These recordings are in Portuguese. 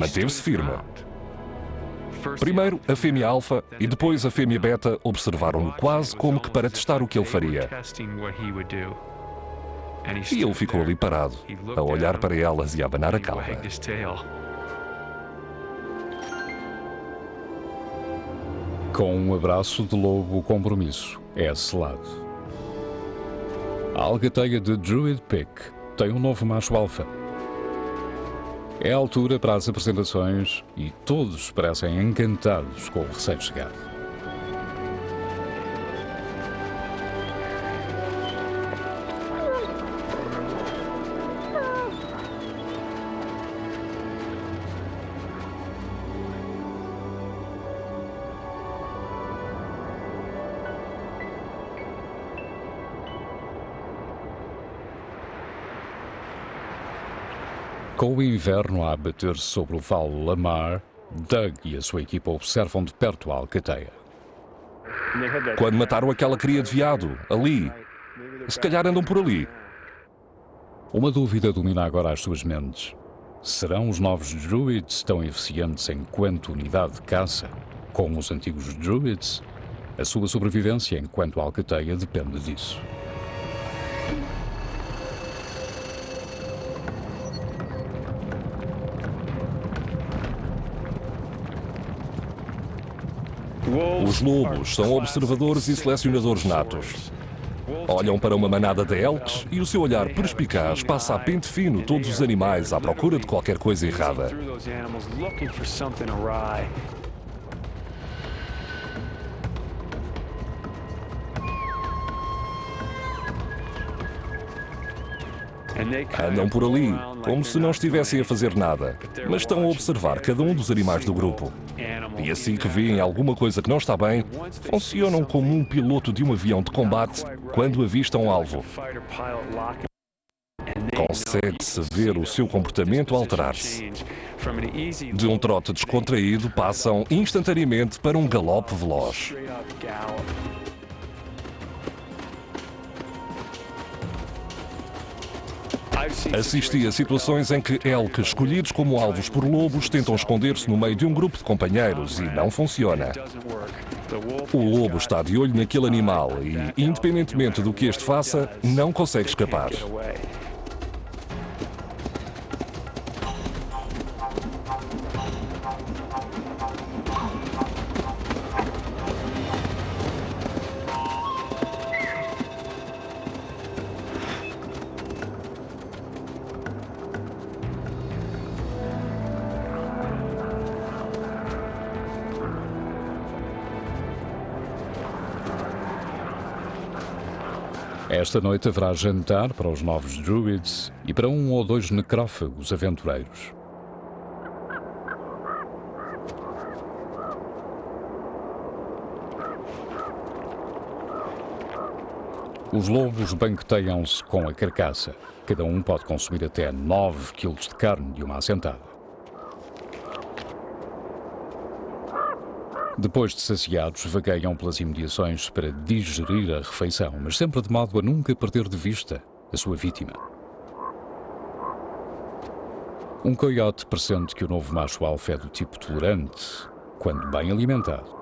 Manteve-se firme. Primeiro a fêmea alfa e depois a fêmea beta observaram-no quase como que para testar o que ele faria. E ele ficou ali parado, a olhar para elas e a abanar a cauda. Com um abraço de lobo, o compromisso é selado. A alcateia de Druid Peak tem um novo macho alfa. É a altura para as apresentações e todos parecem encantados com o recém-chegado. Com o inverno a abater-se sobre o Vale Lamar, Doug e a sua equipa observam de perto a alcateia. Quando mataram aquela cria de veado, ali, se calhar andam por ali. Uma dúvida domina agora as suas mentes. Serão os novos Druids tão eficientes enquanto unidade de caça como os antigos Druids? A sua sobrevivência enquanto alcateia depende disso. Os lobos são observadores e selecionadores natos. Olham para uma manada de elks e o seu olhar perspicaz passa a pente fino todos os animais à procura de qualquer coisa errada. Andam por ali, como se não estivessem a fazer nada, mas estão a observar cada um dos animais do grupo. E assim que veem alguma coisa que não está bem, funcionam como um piloto de um avião de combate quando avistam um alvo. Consegue-se ver o seu comportamento alterar-se. De um trote descontraído, passam instantaneamente para um galope veloz. Assisti a situações em que elks escolhidos como alvos por lobos tentam esconder-se no meio de um grupo de companheiros e não funciona. O lobo está de olho naquele animal e, independentemente do que este faça, não consegue escapar. Esta noite haverá jantar para os novos Druids e para um ou dois necrófagos aventureiros. Os lobos banqueteiam-se com a carcaça. Cada um pode consumir até 9 kg de carne de uma assentada. Depois de saciados, vagueiam pelas imediações para digerir a refeição, mas sempre de modo a nunca perder de vista a sua vítima. Um coiote pressente que o novo macho alfa é do tipo tolerante, quando bem alimentado.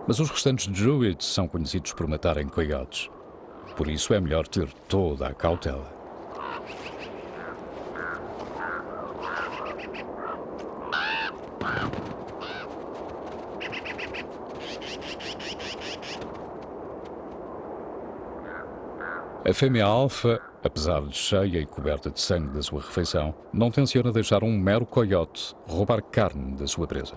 Mas os restantes druids são conhecidos por matarem coiotes. Por isso é melhor ter toda a cautela. A fêmea alfa, apesar de cheia e coberta de sangue da sua refeição, não tenciona deixar um mero coiote roubar carne da sua presa.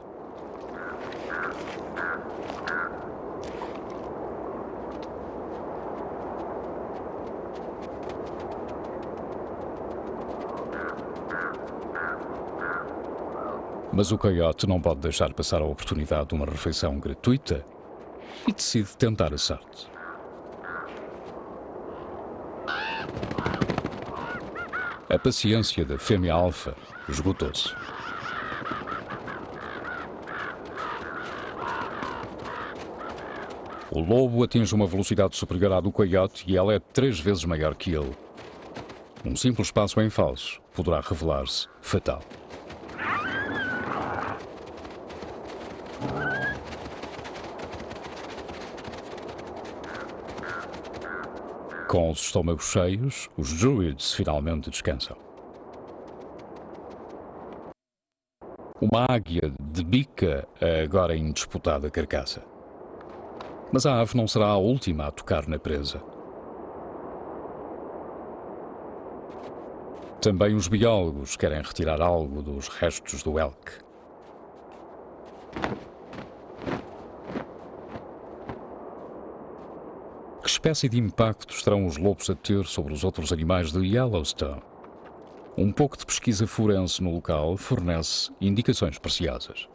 Mas o coiote não pode deixar passar a oportunidade de uma refeição gratuita e decide tentar a sorte. A paciência da fêmea alfa esgotou-se. O lobo atinge uma velocidade superior à do coiote e ela é 3 vezes maior que ele. Um simples passo em falso poderá revelar-se fatal. Com os estômagos cheios, os Druids finalmente descansam. Uma águia debica a agora indisputada carcaça. Mas a ave não será a última a tocar na presa. Também os biólogos querem retirar algo dos restos do elk. Que espécie de impactos terão os lobos a ter sobre os outros animais de Yellowstone? Um pouco de pesquisa forense no local fornece indicações preciosas.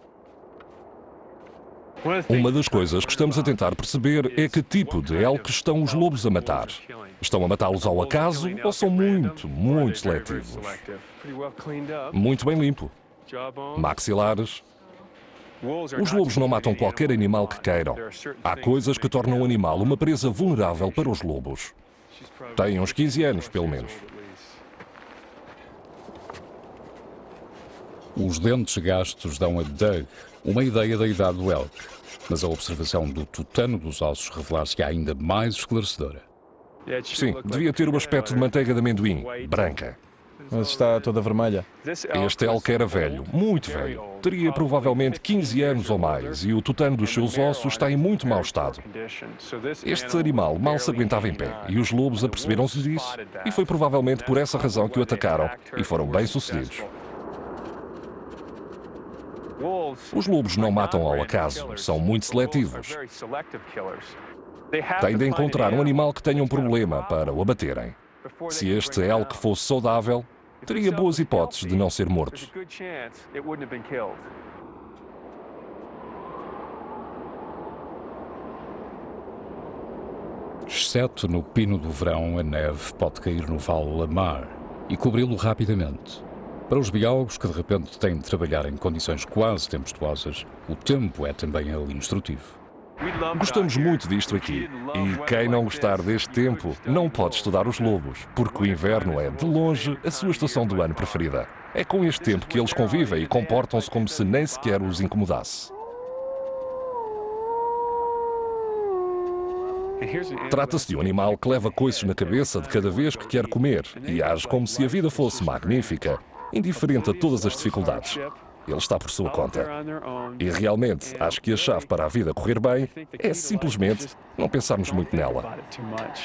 Uma das coisas que estamos a tentar perceber é que tipo de elk estão os lobos a matar. Estão a matá-los ao acaso ou são muito seletivos? Muito bem limpo. Maxilares. Os lobos não matam qualquer animal que queiram. Há coisas que tornam o animal uma presa vulnerável para os lobos. Tem uns 15 anos, pelo menos. Os dentes gastos dão a Doug uma ideia da idade do elk, mas a observação do tutano dos ossos revelar-se ainda mais esclarecedora. Sim, devia ter o aspecto de manteiga de amendoim, branca. Mas está toda vermelha. Este elk era velho, muito velho. Teria provavelmente 15 anos ou mais e o tutano dos seus ossos está em muito mau estado. Este animal mal se aguentava em pé e os lobos aperceberam-se disso e foi provavelmente por essa razão que o atacaram e foram bem-sucedidos. Os lobos não matam ao acaso, são muito seletivos. Têm de encontrar um animal que tenha um problema para o abaterem. Se este elk fosse saudável, teria boas hipóteses de não ser morto. Exceto no pino do verão, a neve pode cair no Vale Lamar e cobri-lo rapidamente. Para os biólogos que de repente têm de trabalhar em condições quase tempestuosas, o tempo é também ele instrutivo. Gostamos muito disto aqui. E quem não gostar deste tempo não pode estudar os lobos, porque o inverno é, de longe, a sua estação do ano preferida. É com este tempo que eles convivem e comportam-se como se nem sequer os incomodasse. Trata-se de um animal que leva coices na cabeça de cada vez que quer comer e age como se a vida fosse magnífica, indiferente a todas as dificuldades. Ele está por sua conta. E realmente, acho que a chave para a vida correr bem é simplesmente não pensarmos muito nela.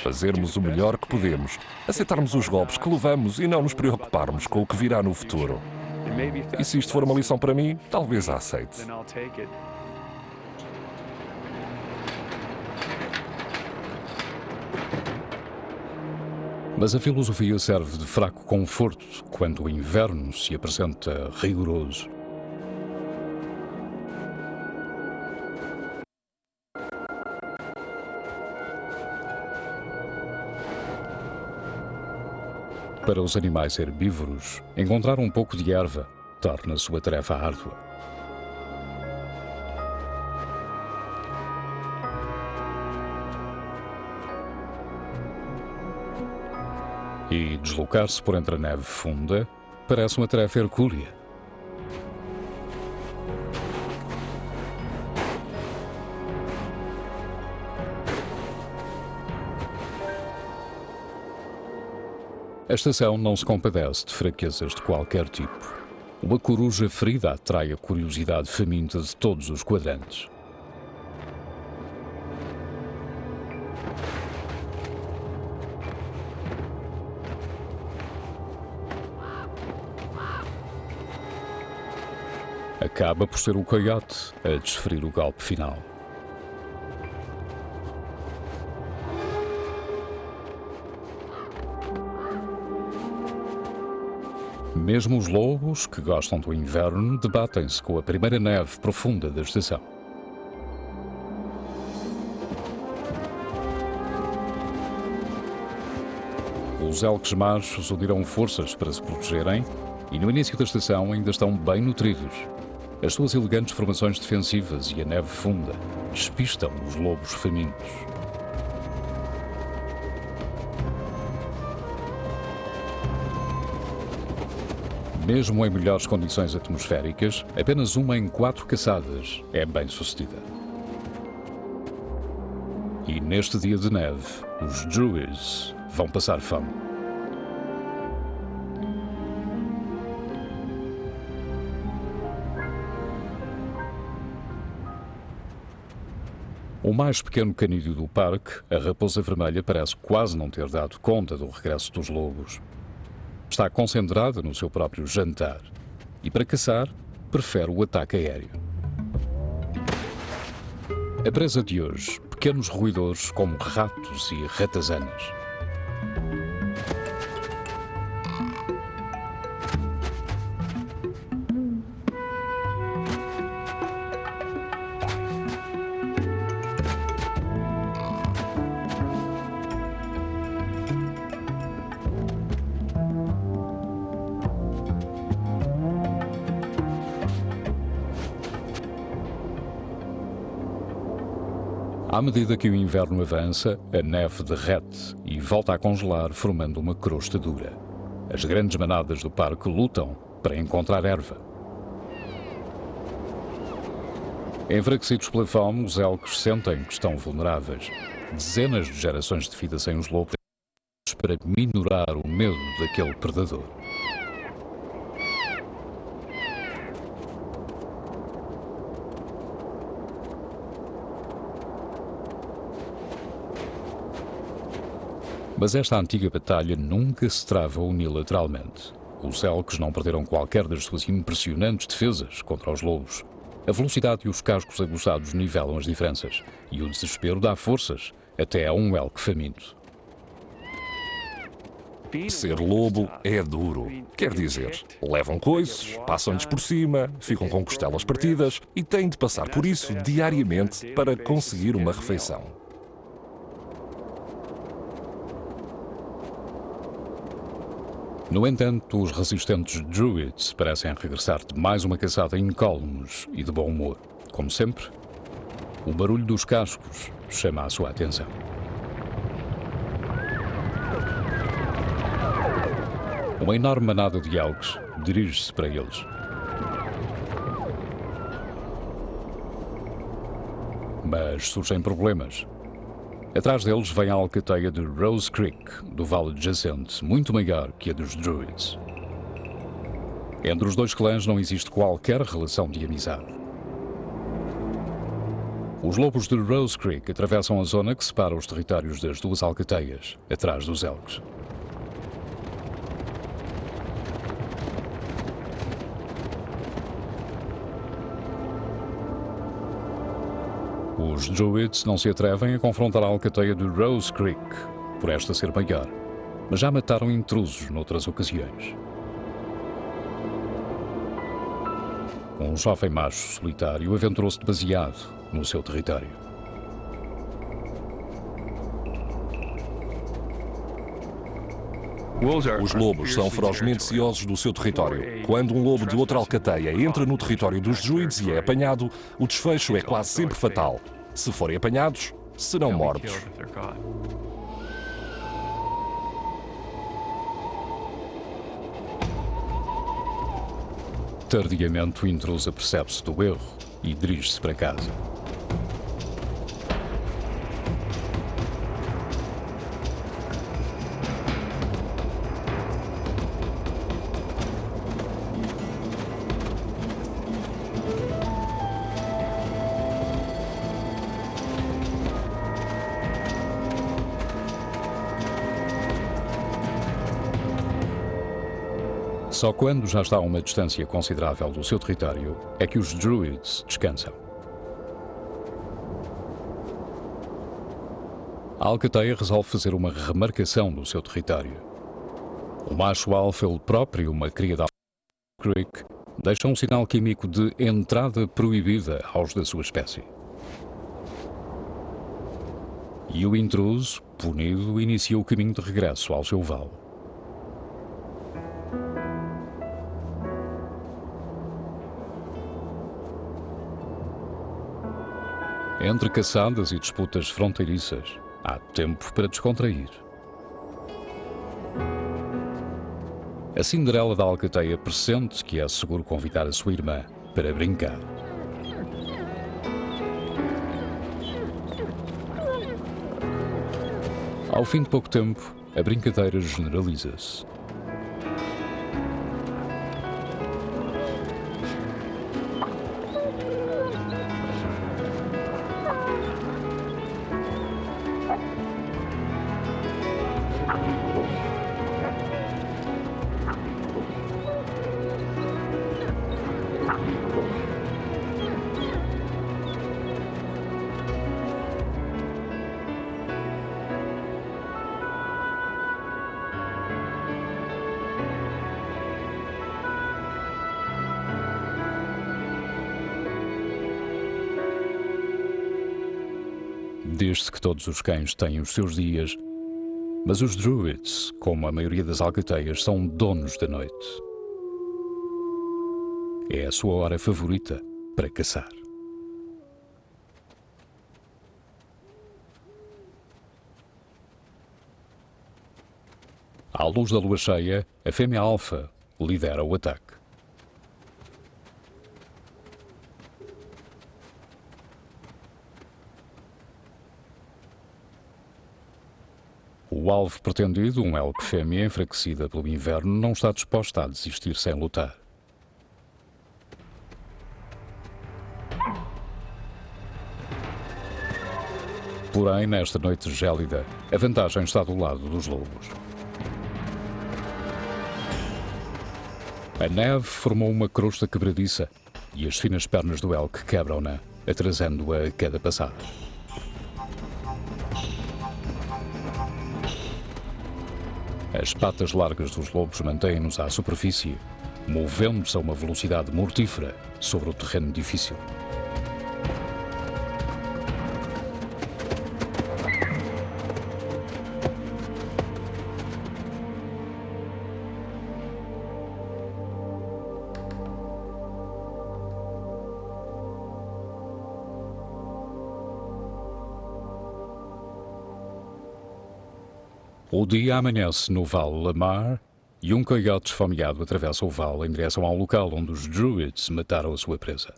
Fazermos o melhor que podemos, aceitarmos os golpes que levamos e não nos preocuparmos com o que virá no futuro. E se isto for uma lição para mim, talvez a aceite. Mas a filosofia serve de fraco conforto quando o inverno se apresenta rigoroso. Para os animais herbívoros, encontrar um pouco de erva torna a sua tarefa árdua. E deslocar-se por entre a neve funda parece uma tarefa hercúlea. A estação não se compadece de fraquezas de qualquer tipo. Uma coruja ferida atrai a curiosidade faminta de todos os quadrantes. Acaba por ser o coiote a desferir o golpe final. Mesmo os lobos, que gostam do inverno, debatem-se com a primeira neve profunda da estação. Os elques machos uniram forças para se protegerem e no início da estação ainda estão bem nutridos. As suas elegantes formações defensivas e a neve funda despistam os lobos famintos. Mesmo em melhores condições atmosféricas, apenas uma em 4 caçadas é bem-sucedida. E neste dia de neve, os Druids vão passar fome. O mais pequeno canídeo do parque, a raposa vermelha, parece quase não ter dado conta do regresso dos lobos. Está concentrada no seu próprio jantar e, para caçar, prefere o ataque aéreo. A presa de hoje, pequenos roedores como ratos e ratazanas. À medida que o inverno avança, a neve derrete e volta a congelar, formando uma crosta dura. As grandes manadas do parque lutam para encontrar erva. Enfraquecidos pela fome, os elcos sentem que estão vulneráveis. Dezenas de gerações de vida sem os lobos para minorar o medo daquele predador. Mas esta antiga batalha nunca se trava unilateralmente. Os elcos não perderam qualquer das suas impressionantes defesas contra os lobos. A velocidade e os cascos aguçados nivelam as diferenças, e o desespero dá forças até a um elco faminto. Ser lobo é duro. Quer dizer, levam coices, passam-lhes por cima, ficam com costelas partidas e têm de passar por isso diariamente para conseguir uma refeição. No entanto, os resistentes druids parecem regressar de mais uma caçada incólumes e de bom humor. Como sempre, o barulho dos cascos chama a sua atenção. Uma enorme manada de elcos dirige-se para eles. Mas surgem problemas. Atrás deles vem a alcateia de Rose Creek, do vale adjacente, muito maior que a dos Druids. Entre os dois clãs não existe qualquer relação de amizade. Os lobos de Rose Creek atravessam a zona que separa os territórios das duas alcateias, atrás dos elcos. Os Druids não se atrevem a confrontar a alcateia de Rose Creek, por esta ser maior, mas já mataram intrusos noutras ocasiões. Um jovem macho solitário aventurou-se demasiado no seu território. Os lobos são ferozmente ciosos do seu território. Quando um lobo de outra alcateia entra no território dos druids e é apanhado, o desfecho é quase sempre fatal. Se forem apanhados, serão mortos. Tardiamente, o intruso apercebe-se do erro e dirige-se para casa. Só quando já está a uma distância considerável do seu território é que os druids descansam. A alcateia resolve fazer uma remarcação do seu território. O macho alfa, ele próprio, uma cria da Creek, deixa um sinal químico de entrada proibida aos da sua espécie. E o intruso, punido, inicia o caminho de regresso ao seu vale. Entre caçadas e disputas fronteiriças, há tempo para descontrair. A Cinderela da alcateia pressente que é seguro convidar a sua irmã para brincar. Ao fim de pouco tempo, a brincadeira generaliza-se. Diz-se que todos os cães têm os seus dias, mas os druids, como a maioria das alcateias, são donos da noite. É a sua hora favorita para caçar. À luz da lua cheia, a fêmea alfa lidera o ataque. O alvo pretendido, um elk fêmea enfraquecida pelo inverno, não está disposta a desistir sem lutar. Porém, nesta noite gélida, a vantagem está do lado dos lobos. A neve formou uma crosta quebradiça e as finas pernas do elk quebram-na, atrasando-a a cada passada. As patas largas dos lobos mantêm-nos à superfície, movendo-se a uma velocidade mortífera sobre o terreno difícil. O dia amanhece no Vale Lamar e um coiote esfomeado atravessa o vale em direção ao local onde os druids mataram a sua presa.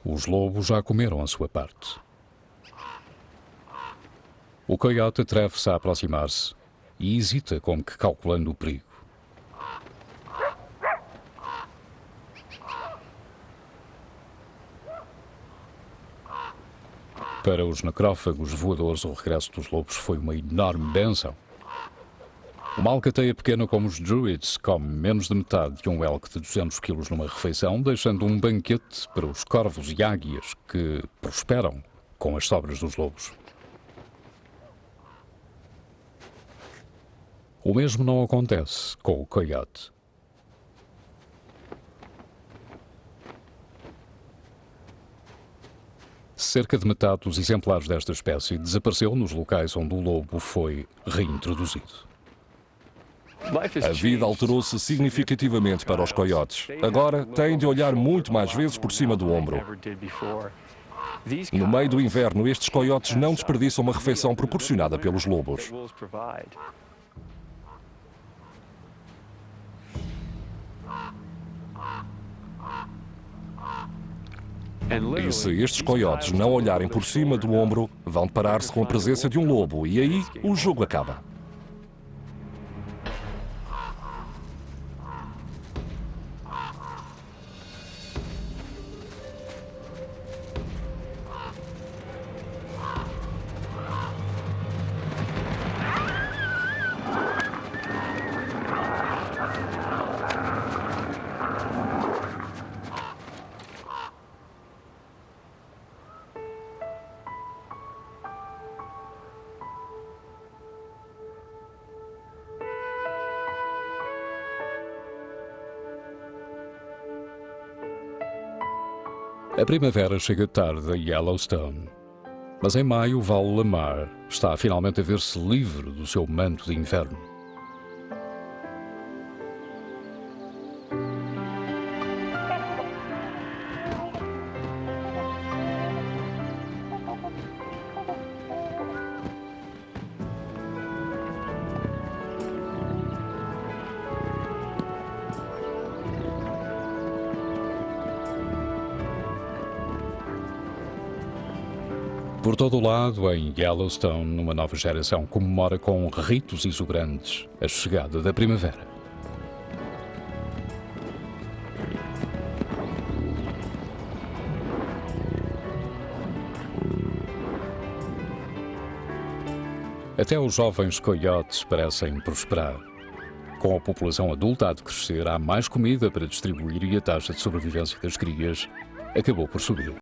Os lobos já comeram a sua parte. O coiote atreve-se a aproximar-se e hesita, como que calculando o perigo. Para os necrófagos voadores, o regresso dos lobos foi uma enorme bênção. Uma alcateia pequena como os druids come menos de metade de um elk de 200 quilos numa refeição, deixando um banquete para os corvos e águias que prosperam com as sobras dos lobos. O mesmo não acontece com o coiote. Cerca de metade dos exemplares desta espécie desapareceu nos locais onde o lobo foi reintroduzido. A vida alterou-se significativamente para os coiotes. Agora têm de olhar muito mais vezes por cima do ombro. No meio do inverno, estes coiotes não desperdiçam uma refeição proporcionada pelos lobos. E se estes coiotes não olharem por cima do ombro, vão deparar-se com a presença de um lobo e aí o jogo acaba. A primavera chega tarde a Yellowstone, mas em maio o Vale Lamar está finalmente a ver-se livre do seu manto de inverno. Por todo o lado, em Yellowstone, uma nova geração comemora com ritos exuberantes a chegada da primavera. Até os jovens coiotes parecem prosperar. Com a população adulta a decrescer, há mais comida para distribuir e a taxa de sobrevivência das crias acabou por subir.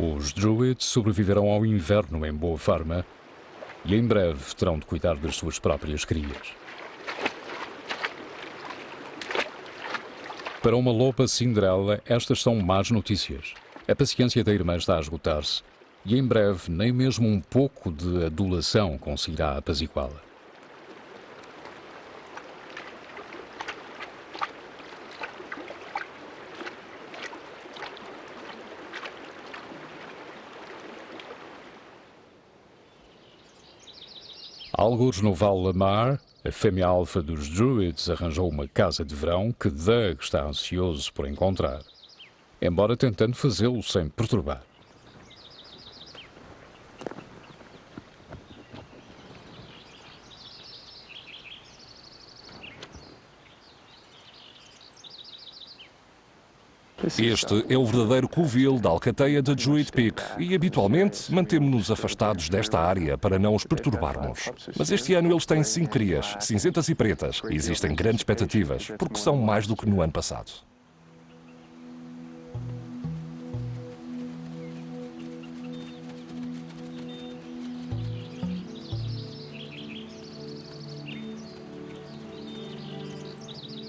Os Druids sobreviverão ao inverno em boa forma e em breve terão de cuidar das suas próprias crias. Para uma loba Cinderela, estas são más notícias. A paciência da irmã está a esgotar-se e em breve nem mesmo um pouco de adulação conseguirá apaziguá-la. Algures no Val Lamar, a fêmea alfa dos Druids arranjou uma casa de verão que Doug está ansioso por encontrar, embora tentando fazê-lo sem perturbar. Este é o verdadeiro covil da alcateia de Druid Peak e, habitualmente, mantemos-nos afastados desta área para não os perturbarmos. Mas este ano eles têm 5 crias, cinzentas e pretas, e existem grandes expectativas, porque são mais do que no ano passado.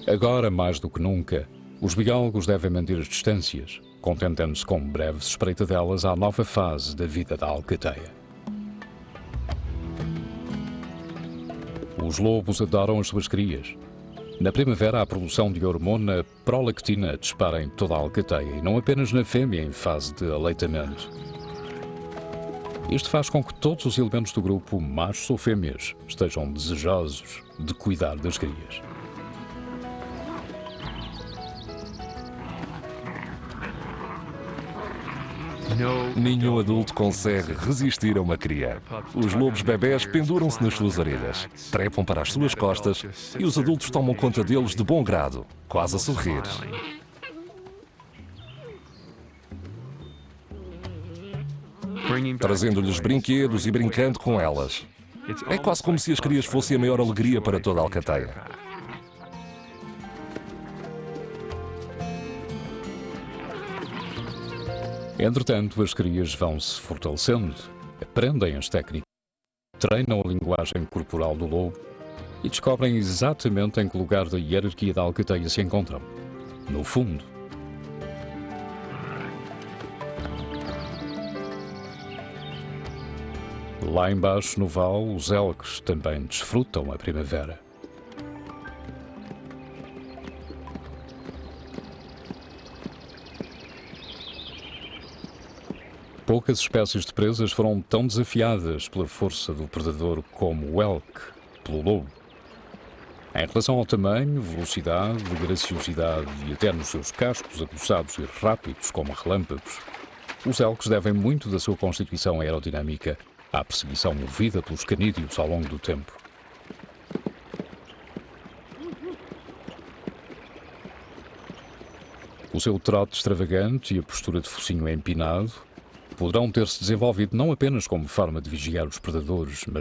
Agora, mais do que nunca, os biólogos devem manter as distâncias, contentando-se com breves espreitadelas à nova fase da vida da alcateia. Os lobos adoram as suas crias. Na primavera, a produção de hormona prolactina dispara em toda a alcateia e não apenas na fêmea em fase de aleitamento. Isto faz com que todos os elementos do grupo, machos ou fêmeas, estejam desejosos de cuidar das crias. Nenhum adulto consegue resistir a uma cria. Os lobos bebés penduram-se nas suas orelhas, trepam para as suas costas e os adultos tomam conta deles de bom grado, quase a sorrir. Trazendo-lhes brinquedos e brincando com elas. É quase como se as crias fossem a maior alegria para toda a alcateia. Entretanto, as crias vão se fortalecendo, aprendem as técnicas, treinam a linguagem corporal do lobo e descobrem exatamente em que lugar da hierarquia da alcateia se encontram. No fundo. Lá embaixo no val, os elques também desfrutam a primavera. Poucas espécies de presas foram tão desafiadas pela força do predador como o elk, pelo lobo. Em relação ao tamanho, velocidade, graciosidade e até nos seus cascos aguçados e rápidos como relâmpagos, os elques devem muito da sua constituição aerodinâmica à perseguição movida pelos canídeos ao longo do tempo. O seu trote extravagante e a postura de focinho empinado poderão ter-se desenvolvido não apenas como forma de vigiar os predadores, mas